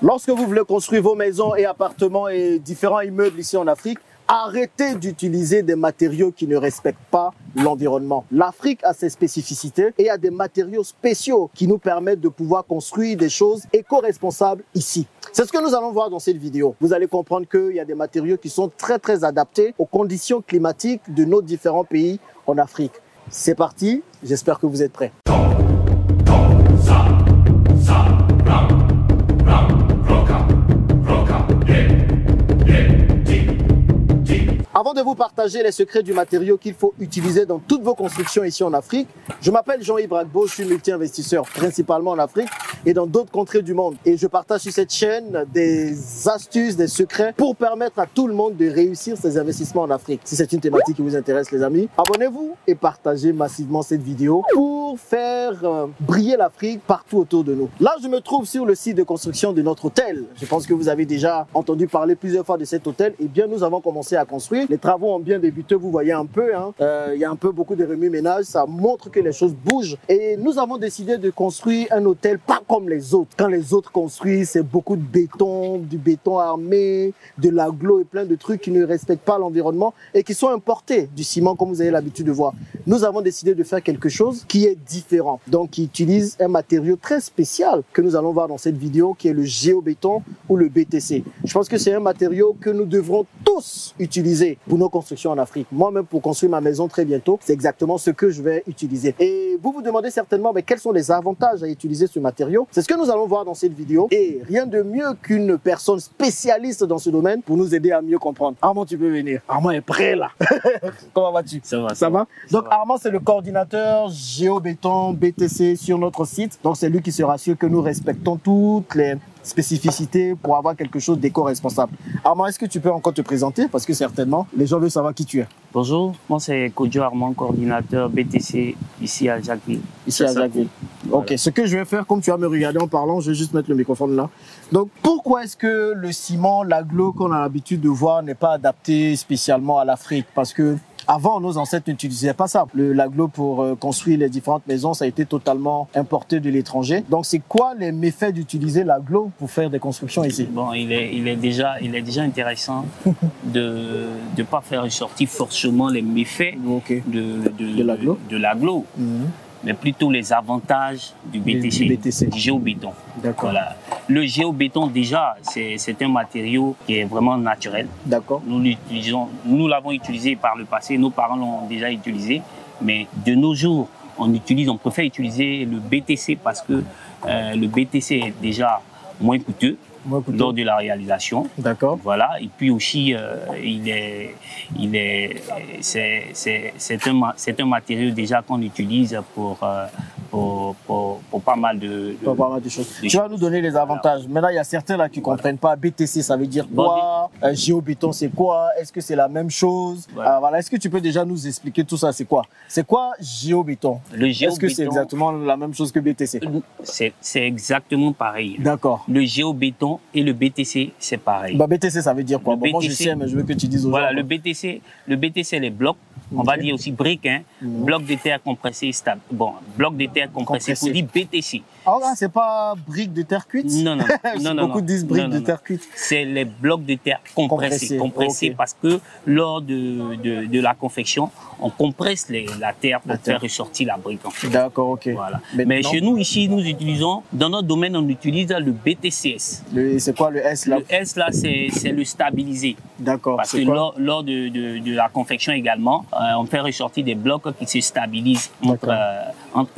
Lorsque vous voulez construire vos maisons et appartements et différents immeubles ici en Afrique, arrêtez d'utiliser des matériaux qui ne respectent pas l'environnement. L'Afrique a ses spécificités et a des matériaux spéciaux qui nous permettent de pouvoir construire des choses éco-responsables ici. C'est ce que nous allons voir dans cette vidéo. Vous allez comprendre qu'il y a des matériaux qui sont très adaptés aux conditions climatiques de nos différents pays en Afrique. C'est parti, j'espère que vous êtes prêts. Avant de vous partager les secrets du matériau qu'il faut utiliser dans toutes vos constructions ici en Afrique, je m'appelle Jean-Yves Bragbo, je suis multi-investisseur principalement en Afrique et dans d'autres contrées du monde. Et je partage sur cette chaîne des astuces, des secrets pour permettre à tout le monde de réussir ses investissements en Afrique. Si c'est une thématique qui vous intéresse les amis, abonnez-vous et partagez massivement cette vidéo pour faire briller l'Afrique partout autour de nous. Là, je me trouve sur le site de construction de notre hôtel. Je pense que vous avez déjà entendu parler plusieurs fois de cet hôtel. Eh bien, nous avons commencé à construire. Les travaux ont bien débuté, vous voyez un peu, il y a un peu beaucoup de remue-ménage, ça montre que les choses bougent. Et nous avons décidé de construire un hôtel pas comme les autres. Quand les autres construisent, c'est beaucoup de béton, du béton armé, de l'agglo et plein de trucs qui ne respectent pas l'environnement et qui sont importés, du ciment comme vous avez l'habitude de voir. Nous avons décidé de faire quelque chose qui est différent, donc qui utilise un matériau très spécial que nous allons voir dans cette vidéo, qui est le géobéton ou le BTC. Je pense que c'est un matériau que nous devrons tous utiliser pour nos constructions en Afrique. Moi-même, pour construire ma maison très bientôt, c'est exactement ce que je vais utiliser. Et vous vous demandez certainement, mais quels sont les avantages à utiliser ce matériau? C'est ce que nous allons voir dans cette vidéo. Et rien de mieux qu'une personne spécialiste dans ce domaine pour nous aider à mieux comprendre. Armand, tu peux venir. Armand est prêt là. Comment vas-tu? Ça va. Ça va? Donc Armand, c'est le coordinateur géobéton BTC sur notre site. Donc c'est lui qui se rassure que nous respectons toutes les spécificités pour avoir quelque chose d'éco-responsable. Armand, est-ce que tu peux encore te présenter? Parce que certainement, les gens veulent savoir qui tu es. Bonjour, moi c'est Kodjo Armand, coordinateur BTC ici à Jacquesville. Ici à Jacquesville. Voilà. Ok, ce que je vais faire, comme tu vas me regarder en parlant, je vais juste mettre le microphone là. Donc, pourquoi est-ce que le ciment, l'agglo qu'on a l'habitude de voir n'est pas adapté spécialement à l'Afrique? Parce que avant, nos ancêtres n'utilisaient pas ça. L'agglo pour construire les différentes maisons, ça a été totalement importé de l'étranger. Donc, c'est quoi les méfaits d'utiliser l'agglo pour faire des constructions ici? Bon, il est déjà intéressant de pas faire ressortir forcément les méfaits de l'agglo. Mais plutôt les avantages du BTC, du géobéton. D'accord. Voilà. Le géobéton, déjà, c'est un matériau qui est vraiment naturel. D'accord. Nous l'avons utilisé par le passé, nos parents l'ont déjà utilisé, mais de nos jours, on préfère utiliser le BTC parce que le BTC est déjà moins coûteux lors de la réalisation. D'accord. Voilà. Et puis aussi, c'est un matériau déjà qu'on utilise pour pas mal de choses. Tu vas nous donner les avantages. Voilà. Maintenant, il y a certains là qui ne comprennent pas. BTC, ça veut dire quoi? Géobéton, c'est quoi? Est-ce que c'est la même chose? Voilà. Est-ce que tu peux déjà nous expliquer tout ça? C'est quoi? C'est quoi géobéton? Est-ce que c'est exactement la même chose que BTC? C'est exactement pareil. D'accord. Le géobéton et le BTC, c'est pareil. BTC, ça veut dire quoi? Bon, moi, je sais, mais je veux que tu dises aux gens. Voilà, le BTC, les blocs. On va dire aussi briques, bloc de terre compressé stable. Bon, bloc de terre compressé, pour dire BTC. Ah, c'est pas briques de terre cuite? Non. Beaucoup disent briques de terre cuite. C'est les blocs de terre compressés okay. Parce que lors de la confection, on compresse la terre pour faire ressortir la brique. En fait. D'accord, ok. Voilà. Mais chez nous, ici, nous utilisons, dans notre domaine, on utilise le BTCS. C'est quoi le S là? Le S là, c'est le stabilisé. D'accord. Parce que lors de la confection également, on fait ressortir des blocs qui se stabilisent entre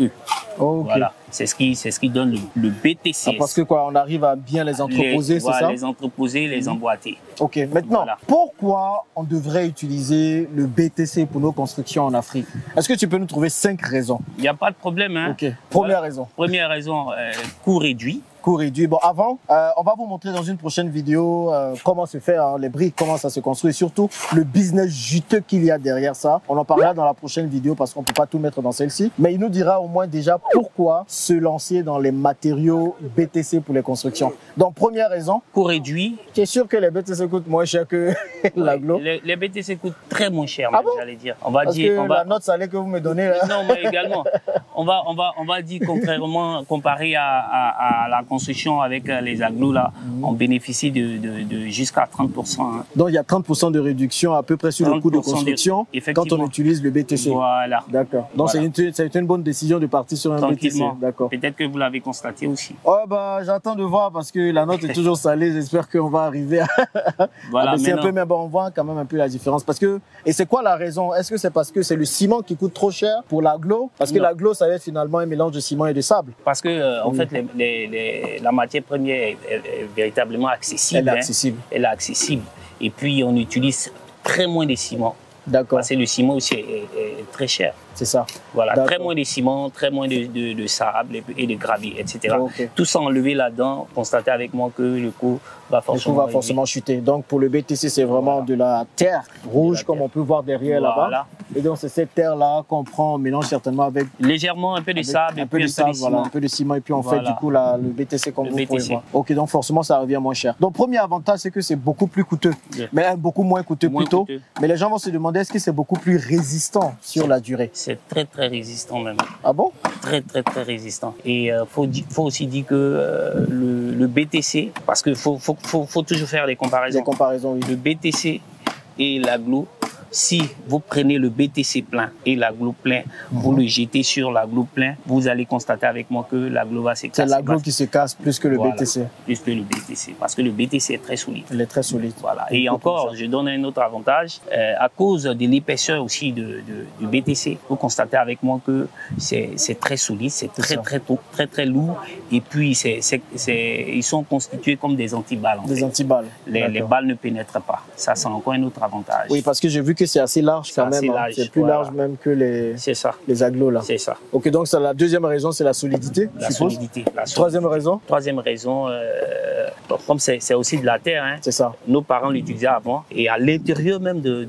eux. Okay. Voilà. C'est ce qui donne le BTCS. Ah, parce que quoi, on arrive à bien les entreposer, c'est ça? Les entreposer, les emboîter. Ok, maintenant, pourquoi on devrait utiliser le BTC pour nos constructions en Afrique? Est-ce que tu peux nous trouver 5 raisons? Il n'y a pas de problème. Ok, première raison. Première raison, coût réduit. Coût réduit. Bon, avant, on va vous montrer dans une prochaine vidéo comment se fait les briques, comment ça se construit, et surtout le business juteux qu'il y a derrière ça. On en parlera dans la prochaine vidéo parce qu'on ne peut pas tout mettre dans celle-ci. Mais il nous dira au moins déjà pourquoi se lancer dans les matériaux BTC pour les constructions? Donc, première raison. Coût réduit. Tu es sûr que les BTC coûtent moins cher que l'agglo? Les BTC coûtent très moins cher, Ah bon? j'allais dire. On va Parce dire, que la note salée que vous me donnez là. Non, mais également. On va dire contrairement, comparé à la construction avec les agglos là, on bénéficie de jusqu'à 30%. Hein. Donc, il y a 30% de réduction à peu près sur le coût de construction quand on utilise le BTC. Voilà. D'accord. Donc, Voilà. c'est une bonne décision de partir sur un BTC. D'accord. Peut-être que vous l'avez constaté aussi. Oh, bah, j'attends de voir parce que la note est toujours salée. J'espère qu'on va arriver Voilà, à baisser un peu, mais bon, on voit quand même un peu la différence. Parce que, et c'est quoi la raison? Est-ce que c'est parce que c'est le ciment qui coûte trop cher pour l'agglo? Parce que l'agglo, ça va être finalement un mélange de ciment et de sable. Parce que, en fait, la matière première est véritablement accessible. Elle est accessible. Elle est accessible. Et puis, on utilise très moins de ciment. D'accord. Parce que le ciment aussi est très cher. C'est ça. Voilà, très moins de ciment, très moins de sable et de gravier, etc. Okay. Tout ça enlevé là-dedans, constatez avec moi que le coût va forcément chuter. Donc pour le BTC, c'est vraiment de la terre rouge, comme on peut voir derrière là-bas. Et donc c'est cette terre-là qu'on prend, on mélange certainement avec légèrement un peu de sable, un peu de ciment. Voilà, un peu de ciment et puis on fait du coup le BTC comme vous pouvez voir. Ok, donc forcément ça revient moins cher. Donc premier avantage, c'est que c'est beaucoup plus coûteux, mais beaucoup moins coûteux plutôt. Mais les gens vont se demander est-ce que c'est beaucoup plus résistant sur la durée? C'est très très résistant même. Ah bon? Très très très résistant. Et faut aussi dire que le BTC, parce que faut toujours faire des comparaisons. Des comparaisons, oui. Le BTC et l'agglo, si vous prenez le BTC plein et l'agglo plein, vous le jetez sur l'agglo plein, vous allez constater avec moi que l'agglo va se casser. C'est l'agglo qui se casse plus que le BTC. Plus que le BTC, parce que le BTC est très solide. Il est très solide. Voilà. Et encore, je donne un autre avantage. À cause de l'épaisseur aussi du BTC, vous constatez avec moi que c'est très solide, c'est très lourd. Et puis, ils sont constitués comme des antiballes. Des antiballes. Les balles ne pénètrent pas. Ça, c'est encore un autre avantage. Oui, parce que j'ai vu que c'est assez large quand même. C'est plus large même que les agglos là. C'est ça. Ok, donc la deuxième raison, c'est la solidité. La solidité. Troisième raison. Troisième raison, comme c'est aussi de la terre, hein, c'est ça. Nos parents l'utilisaient avant. Et à l'intérieur même de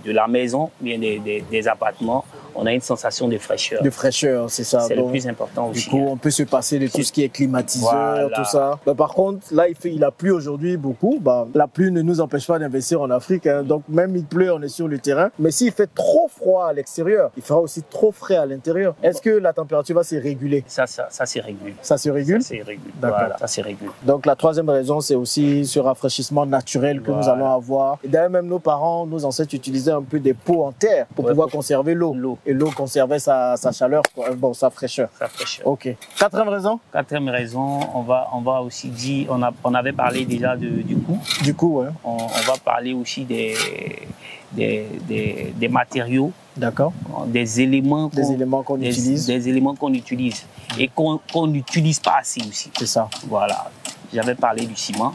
la maison, bien des appartements, on a une sensation de fraîcheur. De fraîcheur, c'est ça. C'est le plus important aussi. Du coup, on peut se passer de tout ce qui est climatiseur, tout ça. Bah, par contre, là, il a plu aujourd'hui beaucoup. Bah, la pluie ne nous empêche pas d'investir en Afrique. Hein. Donc, même il pleut, on est sur le terrain. Mais s'il fait trop froid à l'extérieur, il fera aussi trop frais à l'intérieur. Est-ce que la température va se réguler? Ça c'est régule. Ça se régule? Ça se régule. Voilà, ça se régule. Donc, la troisième raison, c'est aussi ce rafraîchissement naturel que nous allons avoir. Et d'ailleurs, même nos parents, nos ancêtres utilisaient un peu des pots en terre pour pouvoir conserver l'eau. Et l'eau conservait sa chaleur, bon, sa fraîcheur. Sa fraîcheur. Ok. Quatrième raison? Quatrième raison, on va aussi dire, on avait parlé déjà du coût. Du coût, ouais. On va parler aussi des matériaux. D'accord. Des éléments qu'on utilise. Des éléments qu'on utilise et qu'on n'utilise pas assez aussi. C'est ça. Voilà. J'avais parlé du ciment,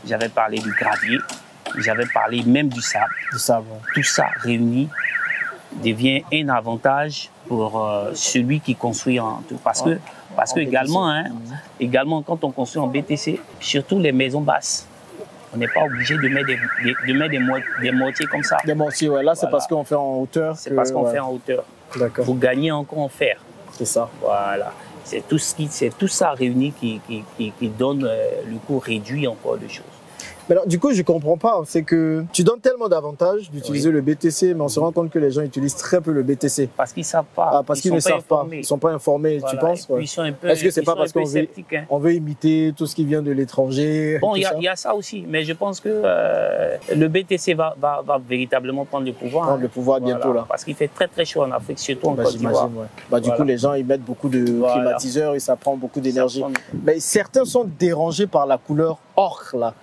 j'avais parlé du gravier, j'avais parlé même du sable. Du sable. Tout ça réuni devient un avantage pour celui qui construit en tout. Parce que également, quand on construit en BTC, surtout les maisons basses, on n'est pas obligé de mettre des mortiers comme ça. Des mortiers, ouais. Là, c'est parce qu'on fait en hauteur. C'est parce qu'on fait en hauteur. D'accord. Vous gagnez encore en fer. C'est ça. Voilà. C'est tout ça réuni qui donne le coût réduit encore de choses. Mais alors, du coup, je comprends pas. C'est que tu donnes tellement d'avantages d'utiliser le BTC, mais on se rend compte que les gens utilisent très peu le BTC. Parce qu'ils savent pas. Ah, parce qu'ils ne savent pas. Ils sont pas informés, tu penses? Ouais. Est-ce que c'est pas parce qu'on veut imiter tout ce qui vient de l'étranger? Bon, il y a ça aussi, mais je pense que le BTC va véritablement prendre le pouvoir. Prendre le pouvoir bientôt là. Parce qu'il fait très très chaud en Afrique, surtout en Côte d'Ivoire. Ouais. Du coup, les gens ils mettent beaucoup de climatiseurs et ça prend beaucoup d'énergie. Mais certains sont dérangés par la couleur ocre là.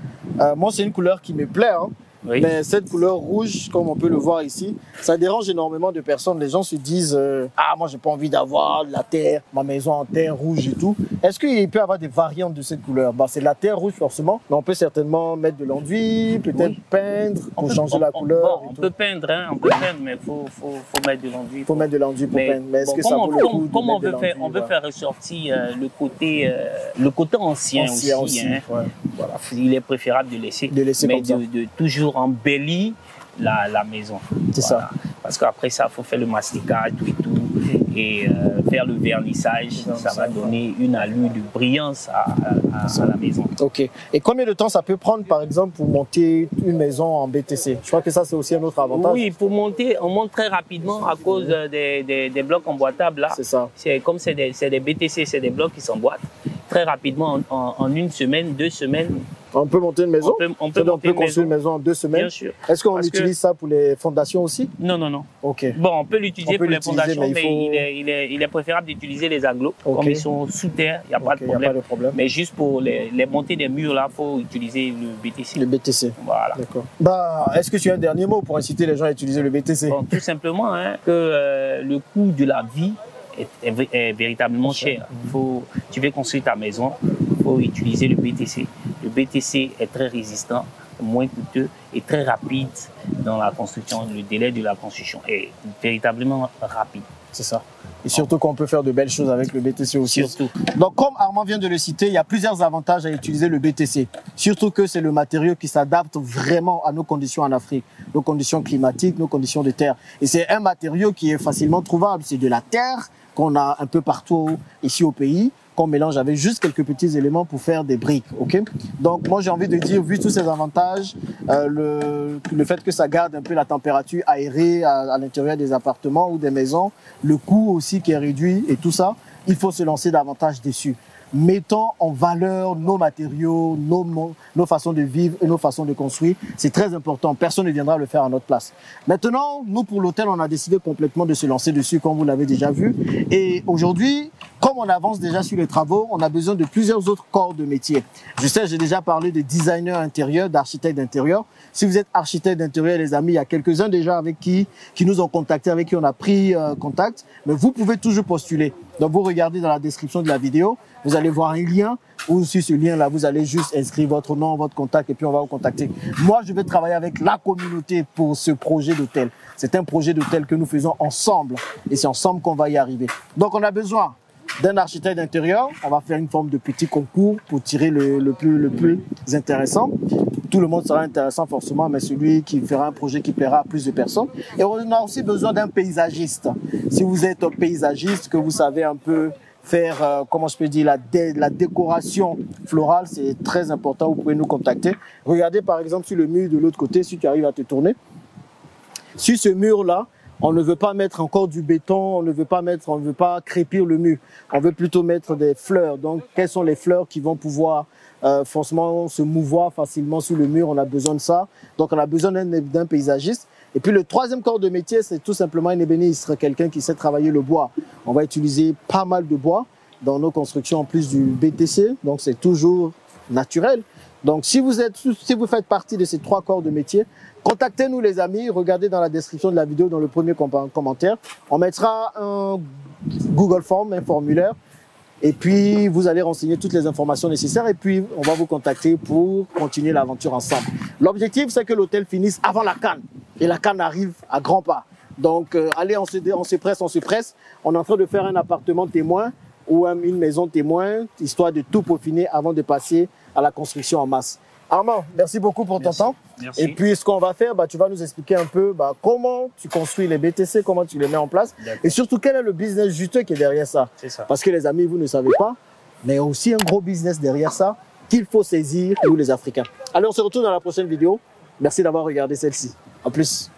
Moi, c'est une couleur qui me plaît, hein. Oui. Mais cette couleur rouge, comme on peut le voir ici, ça dérange énormément de personnes. Les gens se disent ah, moi, j'ai pas envie d'avoir de la terre, ma maison en terre rouge et tout. Est-ce qu'il peut y avoir des variantes de cette couleur? Bah, c'est la terre rouge forcément, mais on peut certainement mettre de l'enduit, peut-être peindre pour changer la couleur. On peut peindre, mais il faut mettre de l'enduit. Il faut mettre de l'enduit pour peindre. Mais est-ce que ça vaut le coup? Comme on veut faire ressortir le côté ancien aussi. Hein. Ouais. Voilà. Il est préférable de laisser mais comme ça. De toujours embellir la maison. C'est ça. Parce qu'après ça, il faut faire le masticage, tout et tout. et faire le vernissage. Ça va donner une allure de brillance à la maison. Ok. Et combien de temps ça peut prendre, par exemple, pour monter une maison en BTC? Je crois que ça, c'est aussi un autre avantage. Oui, pour monter, on monte très rapidement à cause des blocs emboîtables. Là. C'est ça. Comme c'est des BTC, c'est des blocs qui s'emboîtent. Très rapidement, en une semaine, 2 semaines. On peut monter une maison? On peut construire une maison en 2 semaines? Bien sûr. Est-ce qu'on utilise ça pour les fondations aussi? Non, non, non. Ok. Bon, on peut l'utiliser pour les fondations, mais il est préférable d'utiliser les agglos. Comme ils sont sous terre, il n'y a pas de problème. Mais juste pour les montées des murs, là, il faut utiliser le BTC. Le BTC. Voilà. D'accord. Bah, est-ce que tu as un dernier mot pour inciter les gens à utiliser le BTC? Bon, tout simplement que le coût de la vie est véritablement cher. Tu veux construire ta maison, il faut utiliser le BTC. Le BTC est très résistant, moins coûteux et très rapide dans la construction. Le délai de la construction est véritablement rapide. C'est ça. Et surtout qu'on peut faire de belles choses avec le BTC aussi. Surtout. Donc, comme Armand vient de le citer, il y a plusieurs avantages à utiliser le BTC. Surtout que c'est le matériau qui s'adapte vraiment à nos conditions en Afrique, nos conditions climatiques, nos conditions de terre. Et c'est un matériau qui est facilement trouvable. C'est de la terre qu'on a un peu partout ici au pays, qu'on mélange avec juste quelques petits éléments pour faire des briques, ok? Donc moi j'ai envie de dire, vu tous ces avantages, le fait que ça garde un peu la température aérée à l'intérieur des appartements ou des maisons, le coût aussi qui est réduit et tout ça, il faut se lancer davantage dessus. Mettons en valeur nos matériaux, nos façons de vivre et nos façons de construire. C'est très important. Personne ne viendra le faire à notre place. Maintenant, nous, pour l'hôtel, on a décidé complètement de se lancer dessus, comme vous l'avez déjà vu. Et aujourd'hui, comme on avance déjà sur les travaux, on a besoin de plusieurs autres corps de métier. Je sais, j'ai déjà parlé de designer intérieur, d'architecte d'intérieur. Si vous êtes architecte d'intérieur, les amis, il y a quelques-uns déjà avec qui nous ont contactés, avec qui on a pris contact. Mais vous pouvez toujours postuler. Donc, vous regardez dans la description de la vidéo, vous allez voir un lien, ou sur ce lien-là, vous allez juste inscrire votre nom, votre contact, et puis on va vous contacter. Moi, je vais travailler avec la communauté pour ce projet d'hôtel. C'est un projet d'hôtel que nous faisons ensemble, et c'est ensemble qu'on va y arriver. Donc, on a besoin d'un architecte d'intérieur. On va faire une forme de petit concours pour tirer le plus intéressant. Tout le monde sera intéressant forcément, mais celui qui fera un projet qui plaira à plus de personnes. Et on a aussi besoin d'un paysagiste. Si vous êtes un paysagiste, que vous savez un peu faire, comment je peux dire, la décoration florale, c'est très important, vous pouvez nous contacter. Regardez par exemple sur le mur de l'autre côté, si tu arrives à te tourner. Sur ce mur-là, on ne veut pas mettre encore du béton, on ne veut pas crépir le mur. On veut plutôt mettre des fleurs. Donc, quelles sont les fleurs qui vont pouvoir forcément se mouvoir facilement sur le mur? On a besoin de ça. Donc, on a besoin d'un paysagiste. Et puis, le troisième corps de métier, c'est tout simplement un ébéniste, quelqu'un qui sait travailler le bois. On va utiliser pas mal de bois dans nos constructions en plus du BTC. Donc, c'est toujours naturel. Donc, si vous faites partie de ces 3 corps de métier, contactez-nous les amis, regardez dans la description de la vidéo, dans le premier commentaire. On mettra un Google Form, un formulaire, et puis vous allez renseigner toutes les informations nécessaires, et puis on va vous contacter pour continuer l'aventure ensemble. L'objectif, c'est que l'hôtel finisse avant la CAN, et la CAN arrive à grands pas. Donc, allez, on se presse. On est en train de faire un appartement témoin, ou une maison témoin, histoire de tout peaufiner avant de passer à la construction en masse. Armand, merci beaucoup pour ton temps. Merci. Et puis, ce qu'on va faire, tu vas nous expliquer un peu comment tu construis les BTC, comment tu les mets en place. Et surtout, quel est le business juteux qui est derrière ça. C'est ça. Parce que les amis, vous ne savez pas, mais il y a aussi un gros business derrière ça qu'il faut saisir, nous les Africains. Allez, on se retrouve dans la prochaine vidéo. Merci d'avoir regardé celle-ci. À plus.